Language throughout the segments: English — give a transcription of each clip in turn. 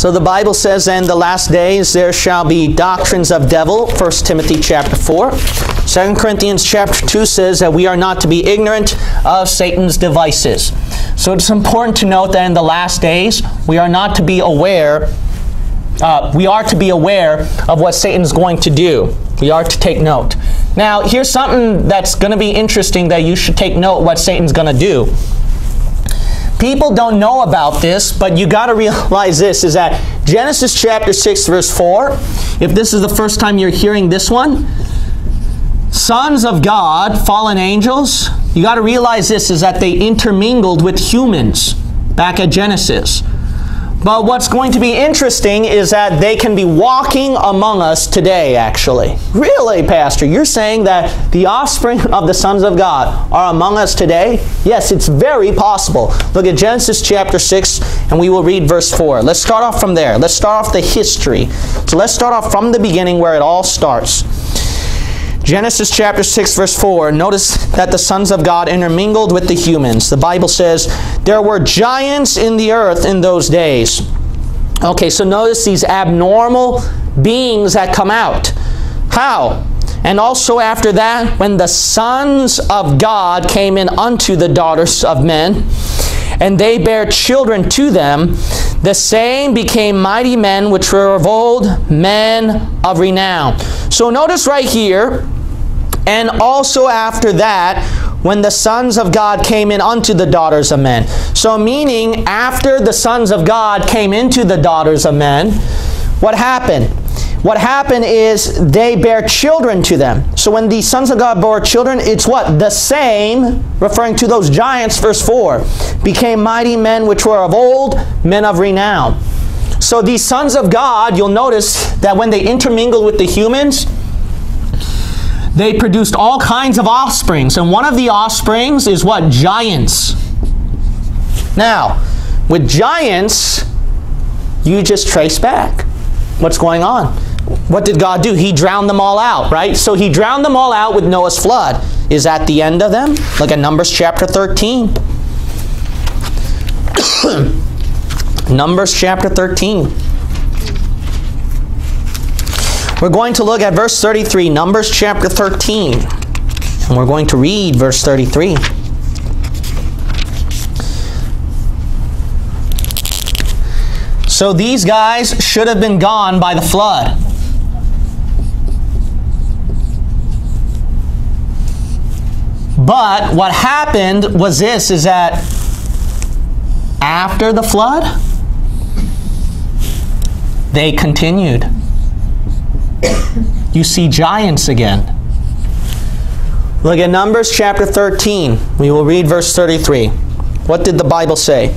So the Bible says, in the last days there shall be doctrines of devil, 1 Timothy chapter 4. 2 Corinthians chapter 2 says that we are not to be ignorant of Satan's devices. So it's important to note that in the last days we are not to be aware, we are to be aware of what Satan's going to do. We are to take note. Now here's something that's going to be interesting that you should take note what Satan's going to do. People don't know about this, but you got to realize this, is that Genesis chapter 6 verse 4, if this is the first time you're hearing this one, sons of God, fallen angels, you got to realize this, is that they intermingled with humans back at Genesis. But what's going to be interesting is that they can be walking among us today, actually. Really, Pastor? You're saying that the offspring of the sons of God are among us today? Yes, it's very possible. Look at Genesis chapter 6, and we will read verse 4. Let's start off from there. Let's start off the history. So let's start off from the beginning where it all starts. Genesis chapter 6 verse 4, notice that the sons of God intermingled with the humans. The Bible says, there were giants in the earth in those days. Okay, so notice these abnormal beings that come out. How? And also after that, when the sons of God came in unto the daughters of men, and they bare children to them, the same became mighty men which were of old, men of renown. So notice right here, and also after that, when the sons of God came in unto the daughters of men. So meaning, after the sons of God came into the daughters of men, what happened? What happened is they bear children to them. So when the sons of God bore children, it's what? The same, referring to those giants, verse 4, became mighty men which were of old, men of renown. So these sons of God, you'll notice that when they intermingled with the humans, they produced all kinds of offsprings. And one of the offsprings is what? Giants. Now, with giants, you just trace back what's going on. What did God do? He drowned them all out, right? So he drowned them all out with Noah's flood. Is that the end of them? Look at Numbers chapter 13. Numbers chapter 13. We're going to look at verse 33, Numbers chapter 13. And we're going to read verse 33. So these guys should have been gone by the flood. But what happened was this, is that after the flood, they continued. You see giants again. Look at Numbers chapter 13. We will read verse 33. What did the Bible say?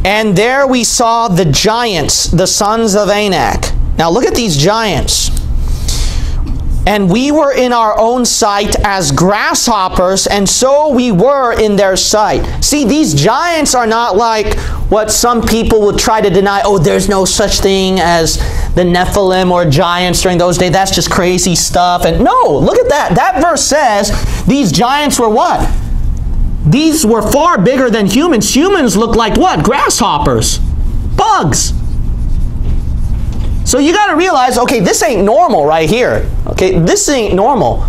And there we saw the giants, the sons of Anak. Now look at these giants. And we were in our own sight as grasshoppers, and so we were in their sight. See, these giants are not like what some people would try to deny. Oh, there's no such thing as the Nephilim or giants during those days. That's just crazy stuff. And no, look at that. That verse says these giants were what? These were far bigger than humans. Humans look like what? Grasshoppers. Bugs. So you got to realize, okay, this ain't normal right here. Okay, this ain't normal.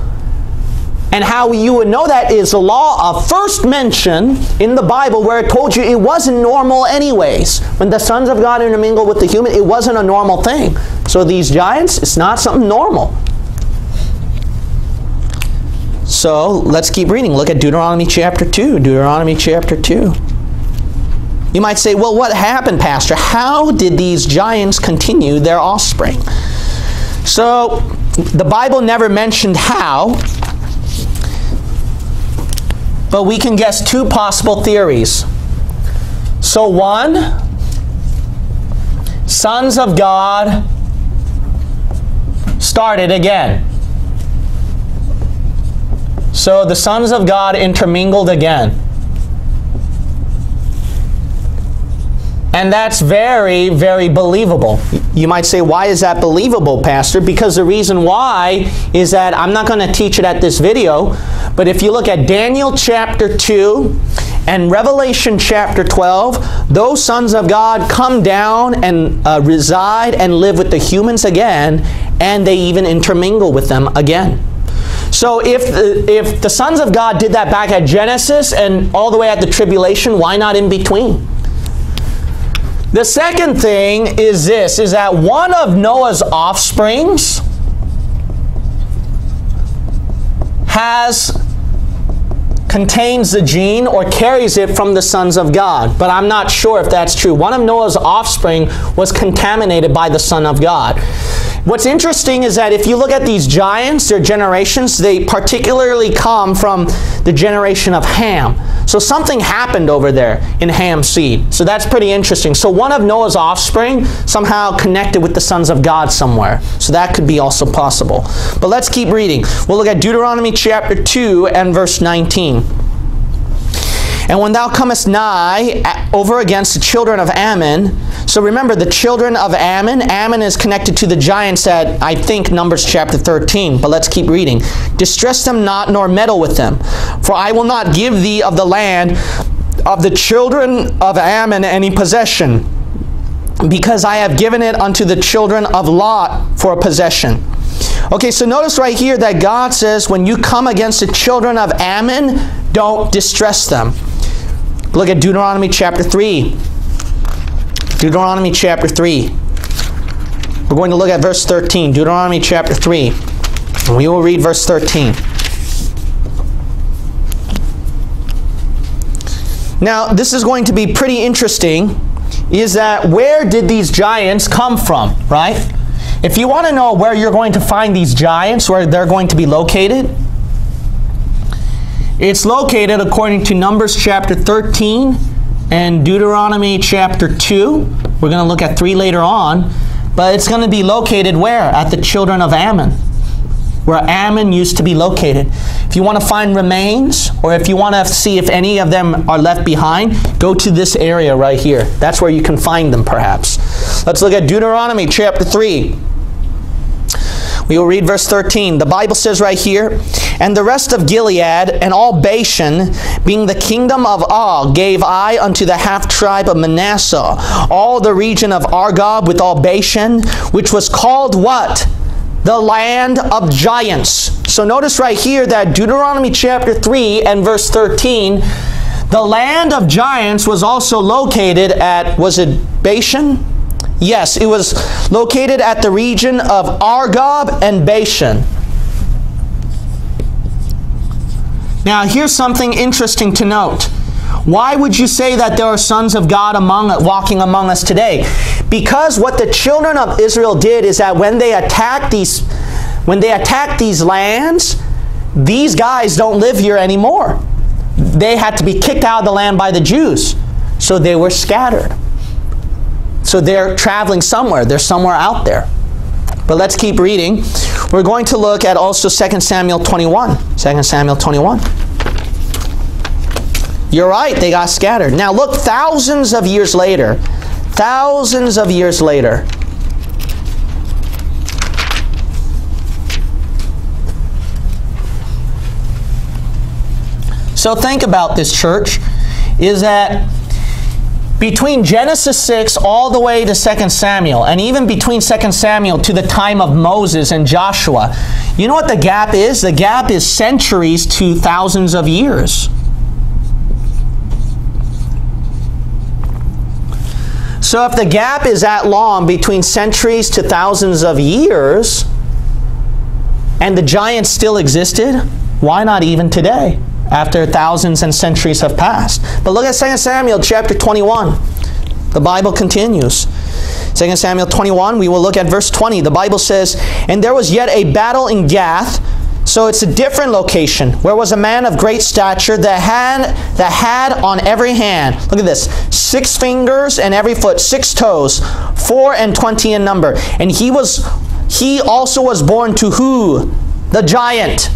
And how you would know that is the law of first mention in the Bible, where it told you it wasn't normal anyways. When the sons of God intermingled with the human, it wasn't a normal thing. So these giants, it's not something normal. So let's keep reading. Look at Deuteronomy chapter 2. Deuteronomy chapter 2. You might say, well, what happened, Pastor? How did these giants continue their offspring? So the Bible never mentioned how, but we can guess two possible theories. So one, sons of God started again. So the sons of God intermingled again. And that's very, very believable. You might say, why is that believable, Pastor? Because the reason why is that I'm not going to teach it at this video, but if you look at Daniel chapter 2 And Revelation chapter 12, those sons of God come down and reside and live with the humans again, and they even intermingle with them again. So if the sons of God did that back at Genesis and all the way at the tribulation, why not in between? The second thing is this, is that one of Noah's offsprings contains the gene or carries it from the sons of God. But I'm not sure if that's true. One of Noah's offspring was contaminated by the Son of God. What's interesting is that if you look at these giants, their generations, they particularly come from the generation of Ham. So something happened over there in Ham's seed. So that's pretty interesting. So one of Noah's offspring somehow connected with the sons of God somewhere. So that could be also possible. But let's keep reading. We'll look at Deuteronomy chapter 2 and verse 19. And when thou comest nigh over against the children of Ammon, so remember the children of Ammon, Ammon is connected to the giants at, I think, Numbers chapter 13. But let's keep reading. Distress them not, nor meddle with them. For I will not give thee of the land of the children of Ammon any possession, because I have given it unto the children of Lot for a possession. Okay, so notice right here that God says when you come against the children of Ammon, don't distress them. Look at Deuteronomy chapter 3. Deuteronomy chapter 3. We're going to look at verse 13. Deuteronomy chapter 3. And we will read verse 13. Now, this is going to be pretty interesting, is that where did these giants come from, right? If you want to know where you're going to find these giants, where they're going to be located, it's located according to Numbers chapter 13 and Deuteronomy chapter 2. We're going to look at 3 later on. But it's going to be located where? At the children of Ammon, where Ammon used to be located. If you want to find remains, or if you want to see if any of them are left behind, go to this area right here. That's where you can find them perhaps. Let's look at Deuteronomy chapter 3. We will read verse 13. The Bible says right here, and the rest of Gilead and all Bashan, being the kingdom of Og, gave I unto the half tribe of Manasseh, all the region of Argob with all Bashan, which was called what? The land of giants. So notice right here that Deuteronomy chapter 3 and verse 13, the land of giants was also located at, was it Bashan? Yes, it was located at the region of Argob and Bashan. Now, here's something interesting to note. Why would you say that there are sons of God walking among us today? Because what the children of Israel did is that when they attacked these lands, these guys don't live here anymore. They had to be kicked out of the land by the Jews. So they were scattered. So they're traveling somewhere. They're somewhere out there. But let's keep reading. We're going to look at also 2 Samuel 21. 2 Samuel 21. You're right, they got scattered. Now look, thousands of years later. Thousands of years later. So think about this, church, is that between Genesis 6 all the way to 2 Samuel, and even between 2 Samuel to the time of Moses and Joshua, you know what the gap is? The gap is centuries to thousands of years. So if the gap is that long between centuries to thousands of years, and the giants still existed, why not even today, after thousands and centuries have passed? But look at 2 Samuel chapter 21. The Bible continues. 2 Samuel 21, we will look at verse 20. The Bible says, and there was yet a battle in Gath. So it's a different location, where was a man of great stature that had on every hand, look at this, 6 fingers and every foot, 6 toes, 24 in number. And he also was born to who? The giant.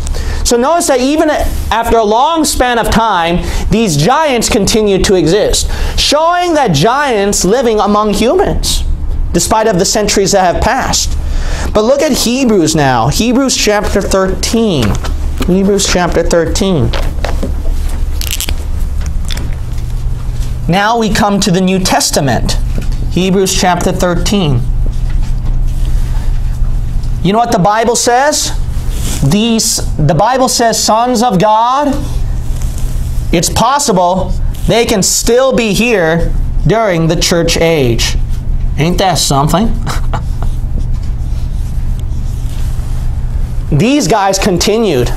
So notice that even after a long span of time, these giants continue to exist, showing that giants living among humans, despite of the centuries that have passed. But look at Hebrews now. Hebrews chapter 13. Hebrews chapter 13. Now we come to the New Testament. Hebrews chapter 13. You know what the Bible says? The Bible says sons of God, it's possible they can still be here during the church age. Ain't that something? These guys continued.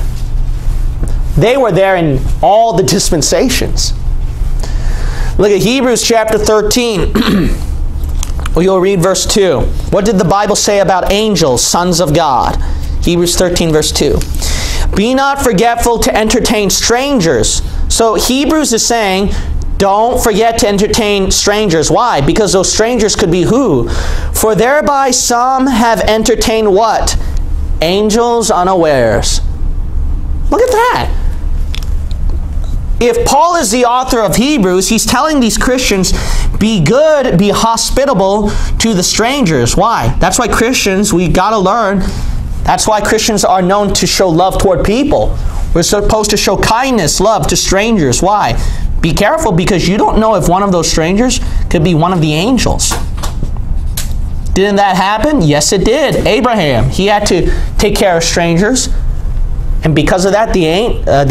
They were there in all the dispensations. Look at Hebrews chapter 13. You'll read verse 2. What did the Bible say about angels, sons of God? Hebrews 13 verse 2. Be not forgetful to entertain strangers. So Hebrews is saying, don't forget to entertain strangers. Why? Because those strangers could be who? For thereby some have entertained what? Angels unawares. Look at that. If Paul is the author of Hebrews, he's telling these Christians, be good, be hospitable to the strangers. Why? That's why Christians, we got to learn, that's why Christians are known to show love toward people. We're supposed to show kindness, love to strangers. Why? Be careful, because you don't know if one of those strangers could be one of the angels. Didn't that happen? Yes, it did. Abraham, he had to take care of strangers. And because of that, the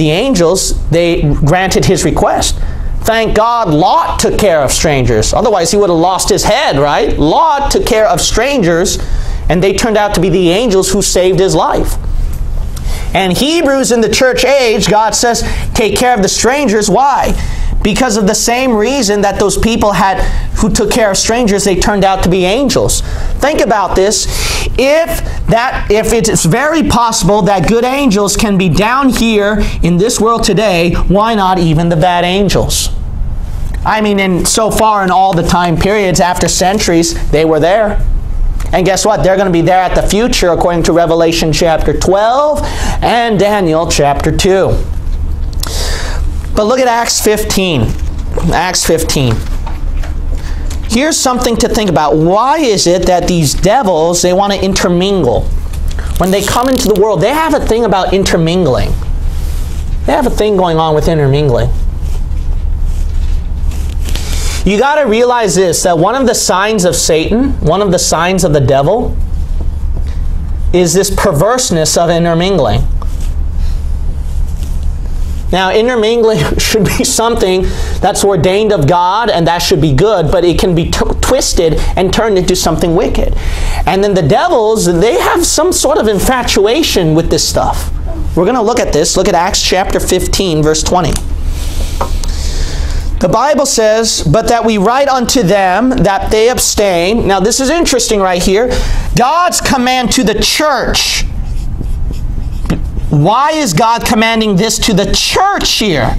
angels, they granted his request. Thank God Lot took care of strangers. Otherwise, he would have lost his head, right? Lot took care of strangers, and they turned out to be the angels who saved his life. And Hebrews in the church age, God says, take care of the strangers. Why? Because of the same reason that those people had who took care of strangers, they turned out to be angels. Think about this. If it's very possible that good angels can be down here in this world today, why not even the bad angels? I mean, so far in all the time periods, after centuries, they were there. And guess what? They're going to be there at the future, according to Revelation chapter 12 and Daniel chapter 2. But look at Acts 15. Acts 15. Here's something to think about. Why is it that these devils, they want to intermingle? When they come into the world, they have a thing about intermingling. They have a thing going on with intermingling. You got to realize this, that one of the signs of Satan, one of the signs of the devil, is this perverseness of intermingling. Now, intermingling should be something that's ordained of God, and that should be good, but it can be twisted and turned into something wicked. And then the devils, they have some sort of infatuation with this stuff. We're going to look at this. Look at Acts chapter 15, verse 20. The Bible says, but that we write unto them that they abstain. Now, this is interesting right here. God's command to the church. Why is God commanding this to the church here?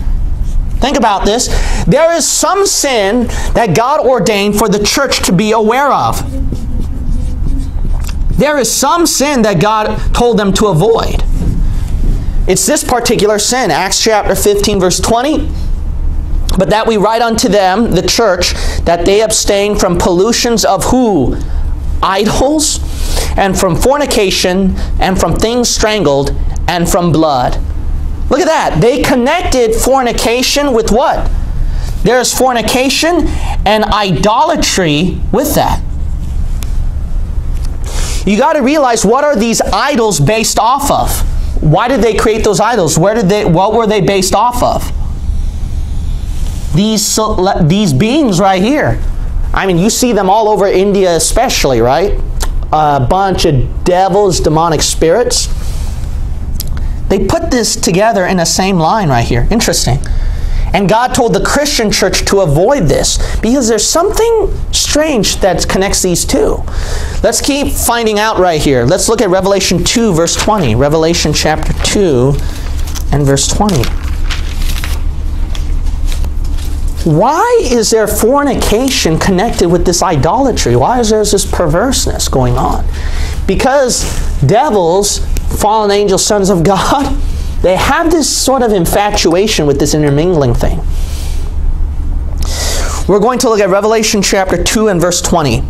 Think about this. There is some sin that God ordained for the church to be aware of. There is some sin that God told them to avoid. It's this particular sin. Acts chapter 15, verse 20. But that we write unto them, the church, that they abstain from pollutions of who? Idols, and from fornication, and from things strangled, and from blood. Look at that. They connected fornication with what? There's fornication and idolatry with that. You got to realize, what are these idols based off of? Why did they create those idols? What were they based off of? These beings right here. I mean, you see them all over India especially, right? A bunch of devils, demonic spirits. They put this together in the same line right here. Interesting. And God told the Christian church to avoid this because there's something strange that connects these two. Let's keep finding out right here. Let's look at Revelation 2, verse 20. Revelation chapter 2 and verse 20. Why is there fornication connected with this idolatry? Why is there this perverseness going on? Because devils, fallen angels, sons of God, they have this sort of infatuation with this intermingling thing. We're going to look at Revelation chapter 2 and verse 20.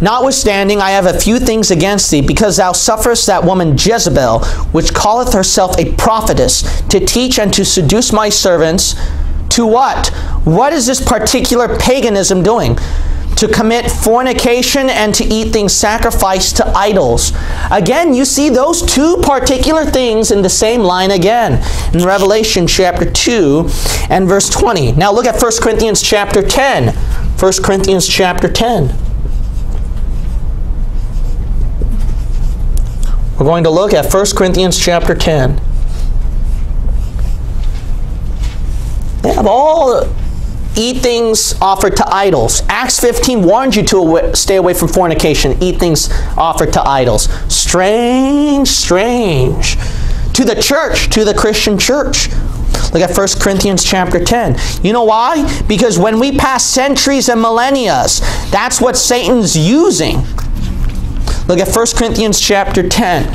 Notwithstanding, I have a few things against thee, because thou sufferest that woman Jezebel, which calleth herself a prophetess, to teach and to seduce my servants To what? What is this particular paganism doing? To commit fornication and to eat things sacrificed to idols. Again, you see those two particular things in the same line again in Revelation chapter 2 and verse 20. Now look at 1 Corinthians chapter 10. 1 Corinthians chapter 10. We're going to look at 1 Corinthians chapter 10. They have all eat things offered to idols. Acts 15 warned you to stay away from fornication, eat things offered to idols. Strange, strange. To the church, to the Christian church. Look at 1 Corinthians chapter 10. You know why? Because when we pass centuries and millennia, that's what Satan's using. Look at 1 Corinthians chapter 10.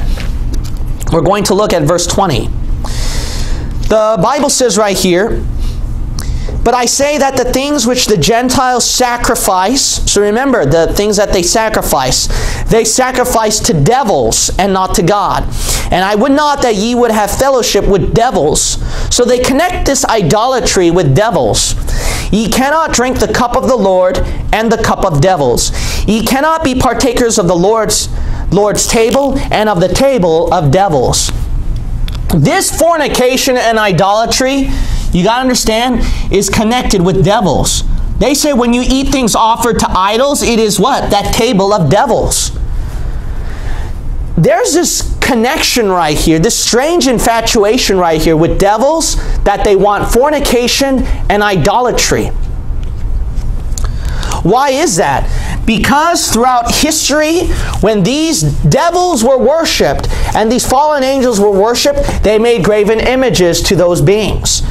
We're going to look at verse 20. The Bible says right here, but I say that the things which the Gentiles sacrifice, so remember, the things that they sacrifice to devils and not to God. And I would not that ye would have fellowship with devils. So they connect this idolatry with devils. Ye cannot drink the cup of the Lord and the cup of devils. Ye cannot be partakers of the Lord's table and of the table of devils. This fornication and idolatry, you got to understand, is connected with devils. They say when you eat things offered to idols, it is what? That table of devils. There's this connection right here, this strange infatuation right here with devils, that they want fornication and idolatry. Why is that? Because throughout history, when these devils were worshipped and these fallen angels were worshipped, they made graven images to those beings.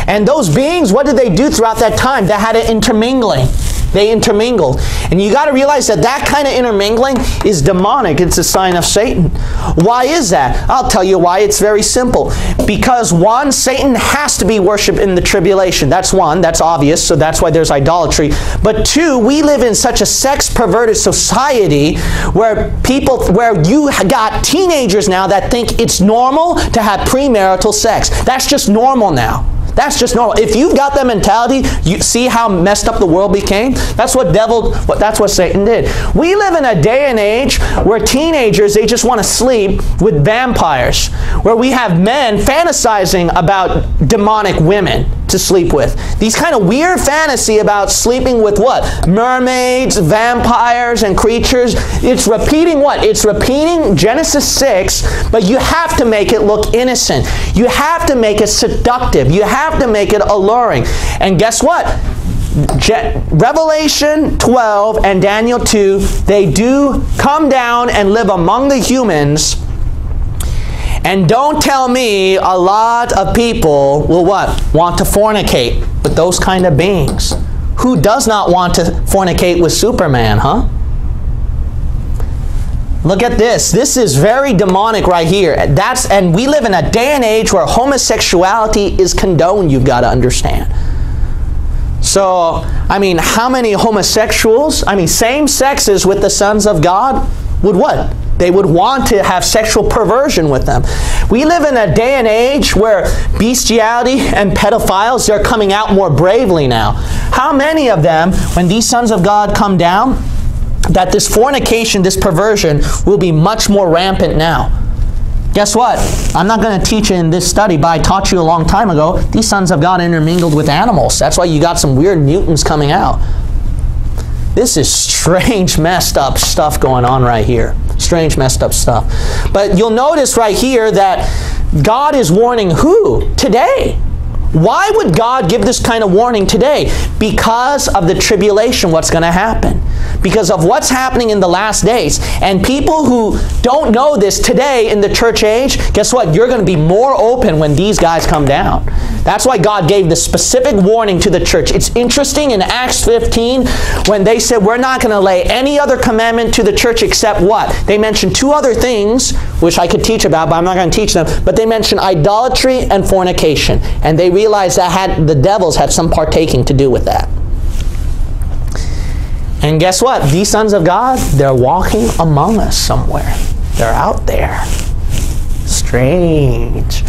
And those beings, what did they do throughout that time? They had an intermingling. They intermingled. And you got to realize that that kind of intermingling is demonic. It's a sign of Satan. Why is that? I'll tell you why. It's very simple. Because one, Satan has to be worshipped in the tribulation. That's one. That's obvious. So that's why there's idolatry. But two, we live in such a sex-perverted society where you got teenagers now that think it's normal to have premarital sex. That's just normal now. That's just normal. If you've got that mentality, you see how messed up the world became? That's what Satan did. We live in a day and age where teenagers, they just want to sleep with vampires. Where we have men fantasizing about demonic women to sleep with. These kind of weird fantasy about sleeping with what? Mermaids, vampires, and creatures. It's repeating what? It's repeating Genesis 6, but you have to make it look innocent. You have to make it seductive. You have to make it alluring. And guess what? Revelation 12 and Daniel 2, they do come down and live among the humans. And don't tell me a lot of people will what? Want to fornicate with those kind of beings. Who does not want to fornicate with Superman, huh? Look at this. This is very demonic right here. And we live in a day and age where homosexuality is condoned, you've got to understand. So, I mean, how many homosexuals, same sexes with the sons of God would what? They would want to have sexual perversion with them. We live in a day and age where bestiality and pedophiles, they're coming out more bravely now. How many of them, when these sons of God come down, that this fornication, this perversion, will be much more rampant now? Guess what? I'm not going to teach you in this study, but I taught you a long time ago, these sons of God intermingled with animals. That's why you got some weird mutants coming out. This is strange, messed up stuff going on right here. Strange, messed up stuff. But you'll notice right here that God is warning who? Today. Why would God give this kind of warning today? Because of the tribulation, what's going to happen. Because of what's happening in the last days. And people who don't know this today in the church age, guess what? You're going to be more open when these guys come down. That's why God gave the specific warning to the church. It's interesting in Acts 15 when they said we're not going to lay any other commandment to the church except what? They mentioned two other things, which I could teach about, but I'm not going to teach them. But they mentioned idolatry and fornication. And they realized that the devils had some partaking to do with that. And guess what? These sons of God, they're walking among us somewhere. They're out there. Strange.